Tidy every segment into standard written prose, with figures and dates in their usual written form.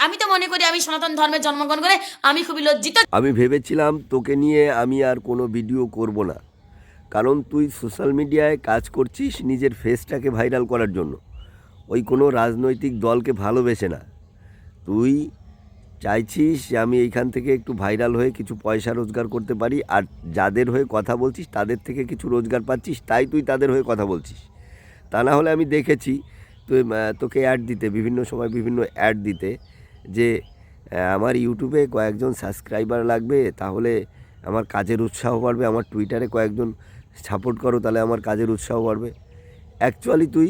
আমি তো মনে করি আমি সনাতন ধর্মে জন্মগ্রহণ করে আমি খুবই লজ্জিত। আমি ভেবেছিলাম তোকে নিয়ে আমি আর কোনো ভিডিও করব না, কারণ তুই সোশ্যাল মিডিয়ায় কাজ করছিস নিজের ফেসটাকে ভাইরাল করার জন্য। ওই কোনো রাজনৈতিক দলকে ভালোবেসে না, তুই চাইছিস যে আমি এইখান থেকে একটু ভাইরাল হয়ে কিছু পয়সা রোজগার করতে পারি, আর যাদের হয়ে কথা বলছিস তাদের থেকে কিছু রোজগার পাচ্ছিস, তাই তুই তাদের হয়ে কথা বলছিস। তা না হলে আমি দেখেছি তুই তোকে অ্যাড দিতে, বিভিন্ন সময় বিভিন্ন অ্যাড দিতে, যে আমার ইউটিউবে কয়েকজন সাবস্ক্রাইবার লাগবে, তাহলে আমার কাজের উৎসাহ বাড়বে, আমার টুইটারে কয়েকজন সাপোর্ট করো তাহলে আমার কাজের উৎসাহ বাড়বে। অ্যাকচুয়ালি তুই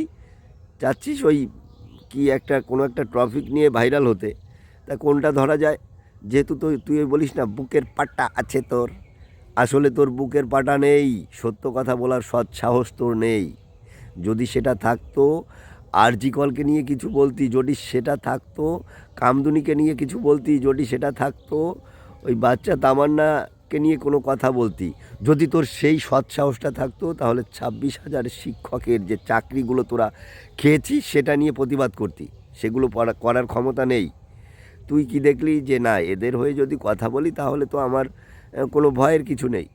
চাচ্ছিস ওই কি একটা কোনো একটা টপিক নিয়ে ভাইরাল হতে। তা কোনটা ধরা যায়? যেহেতু তুই বলিস না বুকের পাটা আছে তোর, আসলে তোর বুকের পাটা নেই, সত্য কথা বলার সৎ সাহস তোর নেই। যদি সেটা থাকতো আরজি কলকে নিয়ে কিছু বলতি, যদি সেটা থাকতো কামদুনিকে নিয়ে কিছু বলতি, যদি সেটা থাকতো ওই বাচ্চা তামান্নাকে নিয়ে কোনো কথা বলতি, যদি তোর সেই সৎ সাহসটা থাকতো, তাহলে 26,000 শিক্ষকের যে চাকরিগুলো তোরা খেয়েছিস সেটা নিয়ে প্রতিবাদ করতি। সেগুলো করার ক্ষমতা নেই। তুই কি দেখলি যে না এদের হয়ে যদি কথা বলি তাহলে তো আমার কোনো ভয়ের কিছু নেই।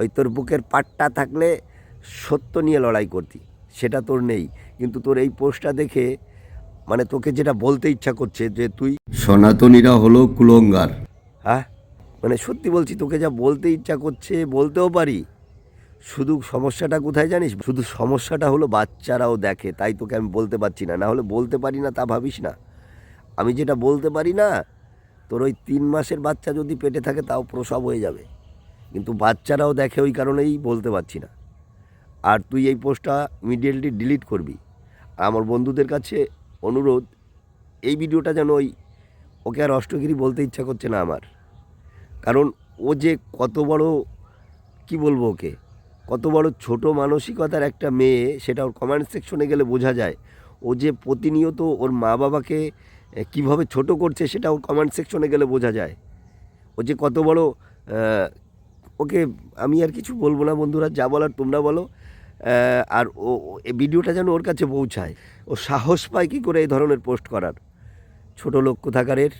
ওই তোর বুকের পাটটা থাকলে সত্য নিয়ে লড়াই করতি, সেটা তোর নেই। কিন্তু তোর এই পোস্টটা দেখে মানে তোকে যেটা বলতে ইচ্ছা করছে যে তুই সনাতনীরা হলো কুলঙ্গার। হ্যাঁ, মানে সত্যি বলছি, তোকে যা বলতে ইচ্ছা করছে বলতেও পারি। শুধু সমস্যাটা কোথায় জানিস? শুধু সমস্যাটা হলো বাচ্চারাও দেখে, তাই তোকে আমি বলতে পারছি না। না হলে বলতে পারি না তা ভাবিস না। আমি যেটা বলতে পারি না, তোর ওই 3 মাসের বাচ্চা যদি পেটে থাকে তাও প্রসব হয়ে যাবে, কিন্তু বাচ্চারাও দেখে, ওই কারণেই বলতে পারছি না। আর তুই এই পোস্টটা ইমিডিয়েটলি ডিলিট করবি। আর আমার বন্ধুদের কাছে অনুরোধ, এই ভিডিওটা যেন ওকে আর অষ্টগিরি বলতে ইচ্ছা করছে না আমার। কারণ ও যে কত বড়, কি বলবো ওকে, কত বড় ছোট মানসিকতার একটা মেয়ে, সেটা ওর কমেন্ট সেকশনে গেলে বোঝা যায়। ও যে প্রতিনিয়ত ওর মা বাবাকে কীভাবে ছোট করছে সেটা ওর কমেন্ট সেকশনে গেলে বোঝা যায়। ও যে কত বড়, ওকে আমি আর কিছু বলবো না বন্ধুরা, যা বলার তোমরা বলো। আর এই ভিডিওটা যেন ওর কাছে পৌঁছায়। ও সাহস পায় কী করে এই ধরনের পোস্ট করার? ছোট লোক কোথাকারের।